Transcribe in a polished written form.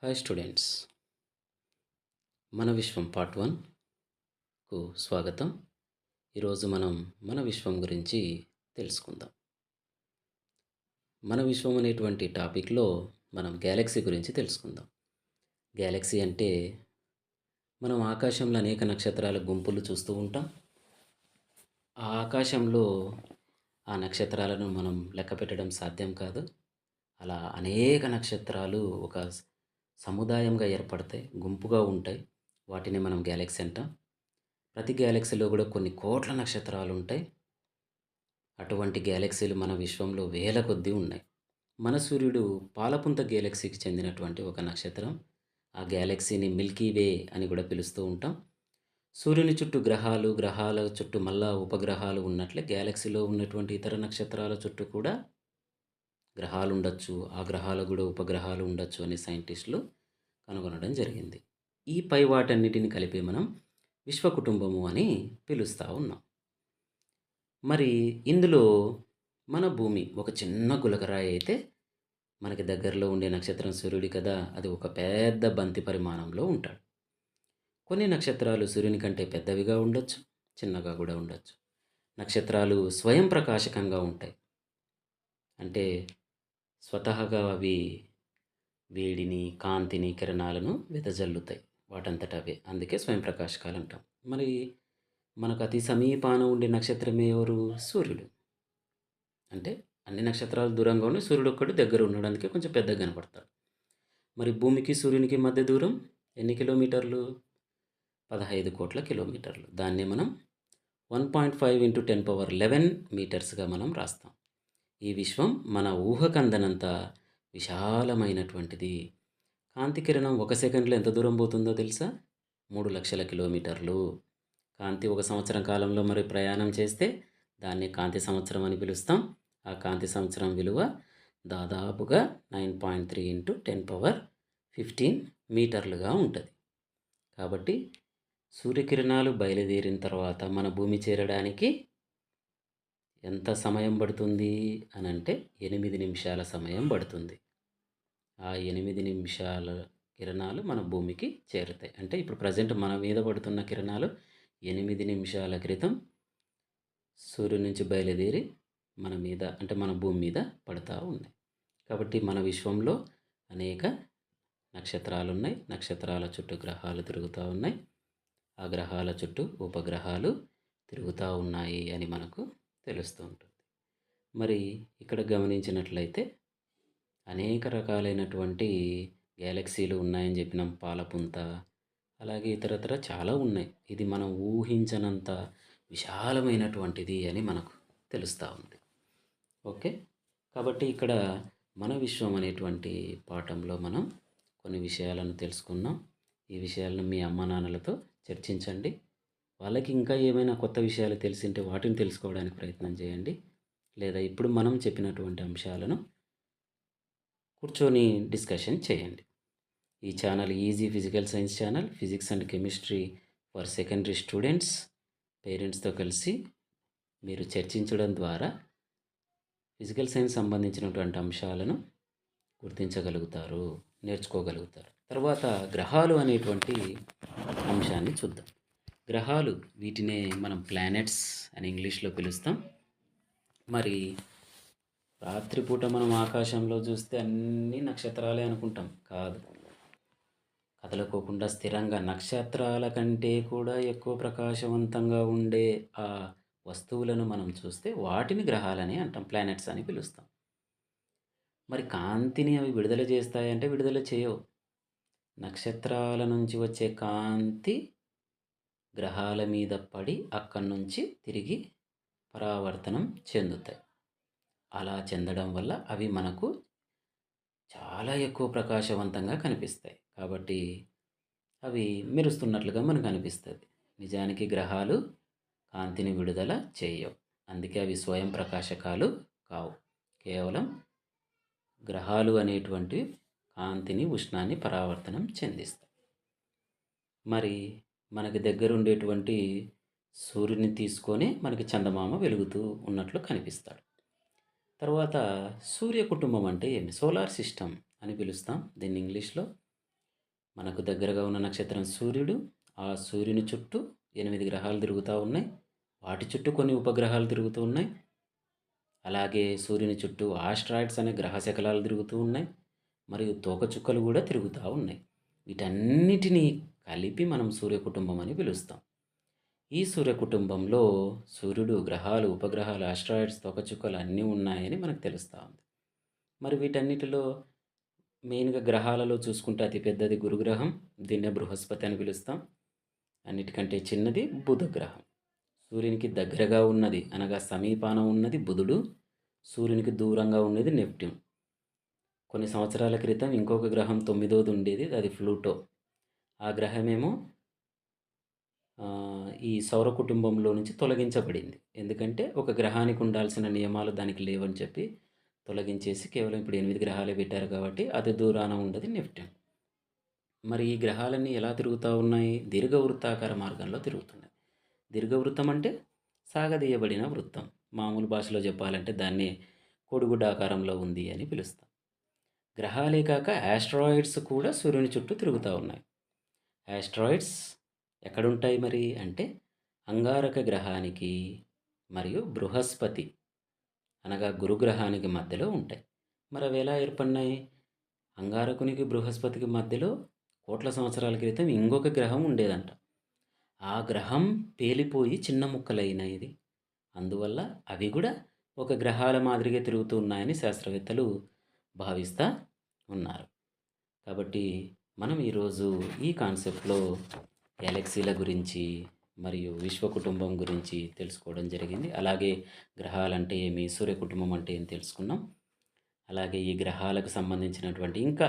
Hi students, మన విశ్వం part 1కు స్వాగతం. ఈరోజు మనం మన విశ్వం గురించి తెలుసుకుందాం. మన విశ్వం అనేటువంటి టాపిక్లో మనం గ్యాలక్సీ గురించి తెలుసుకుందాం. గ్యాలక్సీ అంటే మనం ఆకాశంలో అనేక నక్షత్రాల గుంపులు చూస్తూ ఉంటాం. ఆ ఆకాశంలో ఆ నక్షత్రాలను మనం లెక్క పెట్టడం సాధ్యం కాదు. అలా అనేక నక్షత్రాలు ఒక సముదాయంగా ఏర్పడతాయి, గుంపుగా ఉంటాయి. వాటిని మనం గ్యాలక్సీ అంటాం. ప్రతి గ్యాలక్సీలో కూడా కొన్ని కోట్ల నక్షత్రాలు ఉంటాయి. అటువంటి గ్యాలక్సీలు మన విశ్వంలో వేల కొద్దీ ఉన్నాయి. మన సూర్యుడు పాలపుంత గ్యాలక్సీకి చెందినటువంటి ఒక నక్షత్రం. ఆ గ్యాలక్సీని మిల్కీ వే అని కూడా పిలుస్తూ ఉంటాం. సూర్యుని చుట్టూ గ్రహాలు, గ్రహాల చుట్టూ మళ్ళా ఉపగ్రహాలు ఉన్నట్లే గ్యాలక్సీలో ఉన్నటువంటి ఇతర నక్షత్రాల చుట్టూ కూడా గ్రహాలు ఉండొచ్చు. ఆ గ్రహాలు కూడా ఉపగ్రహాలు ఉండొచ్చు అని సైంటిస్టులు కనుగొనడం జరిగింది. ఈ పై వాటన్నిటిని కలిపి మనం విశ్వకుటుంబము అని పిలుస్తూ ఉన్నాం. మరి ఇందులో మన భూమి ఒక చిన్న గులకరాయి అయితే మనకి దగ్గరలో ఉండే నక్షత్రం సూర్యుడి కదా, అది ఒక పెద్ద బంతి పరిమాణంలో ఉంటాడు. కొన్ని నక్షత్రాలు సూర్యుని కంటే పెద్దవిగా ఉండొచ్చు, చిన్నగా కూడా ఉండొచ్చు. నక్షత్రాలు స్వయం ప్రకాశకంగా ఉంటాయి. అంటే స్వతహాగా అవి వేడిని, కాంతిని, కిరణాలను వెదజల్లుతాయి వాటంతట అవే. అందుకే స్వయం ప్రకాశకాలు అంటాం. మరి మనకు అతి సమీపాన ఉండే నక్షత్రమే ఎవరు? సూర్యుడు. అంటే అన్ని నక్షత్రాలు దూరంగా ఉండి సూర్యుడు ఒక్కడు దగ్గర ఉండడానికి కొంచెం పెద్దగా కనపడతాడు. మరి భూమికి సూర్యునికి మధ్య దూరం ఎన్ని కిలోమీటర్లు? 15 కోట్ల కిలోమీటర్లు. దాన్ని మనం 1.5 ఇంటూ 10^11 మీటర్స్గా మనం రాస్తాం. ఈ విశ్వం మన ఊహకందనంత విశాలమైనటువంటిది. కాంతి కిరణం ఒక సెకండ్లో ఎంత దూరం పోతుందో తెలుసా? 3 లక్షల కిలోమీటర్లు. కాంతి ఒక సంవత్సరం కాలంలో మరి ప్రయాణం చేస్తే దాన్ని కాంతి సంవత్సరం అని పిలుస్తాం. ఆ కాంతి సంవత్సరం విలువ దాదాపుగా 9.3 ఇంటూ 10^15 మీటర్లుగా ఉంటుంది. కాబట్టి సూర్యకిరణాలు బయలుదేరిన తర్వాత మన భూమి చేరడానికి ఎంత సమయం పడుతుంది అని అంటే 8 నిమిషాల సమయం పడుతుంది. ఆ 8 నిమిషాల కిరణాలు మన భూమికి చేరుతాయి. అంటే ఇప్పుడు ప్రజెంట్ మన మీద పడుతున్న కిరణాలు 8 నిమిషాల క్రితం సూర్యుని నుంచి బయలుదేరి మన మీద, అంటే మన భూమి మీద పడతా ఉన్నాయి. కాబట్టి మన విశ్వంలో అనేక నక్షత్రాలు ఉన్నాయి. నక్షత్రాల చుట్టూ గ్రహాలు తిరుగుతూ ఉన్నాయి. ఆ గ్రహాల చుట్టూ ఉపగ్రహాలు తిరుగుతూ ఉన్నాయి అని మనకు తెలుస్తూ ఉంటుంది. మరి ఇక్కడ గమనించినట్లయితే అనేక రకాలైనటువంటి గ్యాలక్సీలు ఉన్నాయని చెప్పినాం. పాలపుంత, అలాగే ఇతరత్ర చాలా ఉన్నాయి. ఇది మనం ఊహించనంత విశాలమైనటువంటిది అని మనకు తెలుస్తూ ఉంది. ఓకే, కాబట్టి ఇక్కడ మన విశ్వం అనేటువంటి పాఠంలో మనం కొన్ని విషయాలను తెలుసుకున్నాం. ఈ విషయాలను మీ అమ్మ నాన్నలతో చర్చించండి. వాళ్ళకి ఇంకా ఏమైనా కొత్త విషయాలు తెలిసింటే వాటిని తెలుసుకోవడానికి ప్రయత్నం చేయండి. లేదా ఇప్పుడు మనం చెప్పినటువంటి అంశాలను కూర్చొని డిస్కషన్ చేయండి. ఈ channel easy physical science channel, physics and chemistry for secondary students. పేరెంట్స్తో కలిసి మీరు చర్చించడం ద్వారా ఫిజికల్ సైన్స్ సంబంధించినటువంటి అంశాలను గుర్తించగలుగుతారు, నేర్చుకోగలుగుతారు. తర్వాత గ్రహాలు అనేటువంటి అంశాన్ని చూద్దాం. గ్రహాలు, వీటినే మనం ప్లానెట్స్ అని ఇంగ్లీష్లో పిలుస్తాం. మరి రాత్రిపూట మనం ఆకాశంలో చూస్తే అన్ని నక్షత్రాలే అనుకుంటాం. కాదు, కదలకోకుండా స్థిరంగా నక్షత్రాల కంటే కూడా ఎక్కువ ప్రకాశవంతంగా ఉండే ఆ వస్తువులను మనం చూస్తే వాటిని గ్రహాలని అంటాం, ప్లానెట్స్ అని పిలుస్తాం. మరి కాంతిని అవి విడుదల చేస్తాయంటే విడుదల చేయవు. నక్షత్రాల నుంచి వచ్చే కాంతి గ్రహాల మీద పడి అక్కడి నుంచి తిరిగి పరావర్తనం చెందుతాయి. అలా చెందడం వల్ల అవి మనకు చాలా ఎక్కువ ప్రకాశవంతంగా కనిపిస్తాయి. కాబట్టి అవి మెరుస్తున్నట్లుగా మనకు అనిపిస్తుంది. నిజానికి గ్రహాలు కాంతిని విడుదల చేయవు. అందుకే అవి స్వయం ప్రకాశకాలు కావు. కేవలం గ్రహాలు అనేటువంటి కాంతిని, ఉష్ణాన్ని పరావర్తనం చెందిస్తాయి. మరి మనకి దగ్గర ఉండేటువంటి సూర్యుని తీసుకొని మనకి చందమామ వెలుగుతూ ఉన్నట్లు కనిపిస్తాడు. తర్వాత సూర్య కుటుంబం అంటే ఏమి? సోలార్ సిస్టమ్ అని పిలుస్తాం దీన్ని ఇంగ్లీష్లో. మనకు దగ్గరగా ఉన్న నక్షత్రం సూర్యుడు. ఆ సూర్యుని చుట్టూ 8 గ్రహాలు తిరుగుతా ఉన్నాయి. వాటి చుట్టూ కొన్ని ఉపగ్రహాలు తిరుగుతూ ఉన్నాయి. అలాగే సూర్యుని చుట్టూ ఆస్ట్రాయిడ్స్ అనే గ్రహ శకలాలు తిరుగుతూ ఉన్నాయి. మరియు తోకచుక్కలు కూడా తిరుగుతా ఉన్నాయి. వీటన్నిటిని కలిపి మనం సూర్య కుటుంబం అని పిలుస్తాం. ఈ సూర్య కుటుంబంలో సూర్యుడు, గ్రహాలు, ఉపగ్రహాలు, ఆస్ట్రాయిడ్స్, తోకచుక్కలు అన్నీ ఉన్నాయని మనకు తెలుస్తా ఉంది. మరి వీటన్నిటిలో మెయిన్‌గా గ్రహాలలో చూసుకుంటే అతి పెద్దది గురుగ్రహం. దీన్నే బృహస్పతి అని పిలుస్తాం. అన్నిటికంటే చిన్నది బుధ గ్రహం. సూర్యునికి దగ్గరగా ఉన్నది అనగా సమీపాన ఉన్నది బుధుడు. సూర్యునికి దూరంగా ఉన్నది నెప్ట్యూన్. కొన్ని సంవత్సరాల క్రితం ఇంకొక గ్రహం తొమ్మిదోది ఉండేది. అది ప్లూటో. ఆ గ్రహమేమో ఈ సౌర కుటుంబంలో నుంచి తొలగించబడింది. ఎందుకంటే ఒక గ్రహానికి ఉండాల్సిన నియమాలు దానికి లేవని చెప్పి తొలగించేసి కేవలం ఇప్పుడు 8 గ్రహాలే పెట్టారు కాబట్టి అతి దూరాన ఉన్నది నెప్ట్యూన్. మరి ఈ గ్రహాలన్నీ ఎలా తిరుగుతా ఉన్నాయి? దీర్ఘవృత్తాకార మార్గంలో తిరుగుతున్నాయి. దీర్ఘవృత్తం అంటే సాగదీయబడిన వృత్తం. మామూలు భాషలో చెప్పాలంటే దాన్ని కోడిగుడ్డ ఆకారంలో ఉంది అని పిలుస్తాం. గ్రహాలే కాక యాస్ట్రాయిడ్స్ కూడా సూర్యుని చుట్టూ తిరుగుతా ఉన్నాయి. యాస్ట్రాయిడ్స్ ఎక్కడుంటాయి మరి అంటే అంగారక గ్రహానికి మరియు బృహస్పతి అనగా గురుగ్రహానికి మధ్యలో ఉంటాయి. మరి అవి ఎలా ఏర్పడినాయి? అంగారకునికి బృహస్పతికి మధ్యలో కోట్ల సంవత్సరాల క్రితం ఇంకొక గ్రహం ఉండేదంట. ఆ గ్రహం పేలిపోయి చిన్న ముక్కలైనది. అందువల్ల అవి కూడా ఒక గ్రహాల మాదిరిగా తిరుగుతూ ఉన్నాయని శాస్త్రవేత్తలు భావిస్తా ఉన్నారు. కాబట్టి మనం ఈరోజు ఈ కాన్సెప్ట్‌లో గెలాక్సీల గురించి మరియు విశ్వ కుటుంబం గురించి తెలుసుకోవడం జరిగింది. అలాగే గ్రహాలంటే ఏమి, సూర్య కుటుంబం అంటే ఏమి తెలుసుకున్నాం. అలాగే ఈ గ్రహాలకు సంబంధించినటువంటి ఇంకా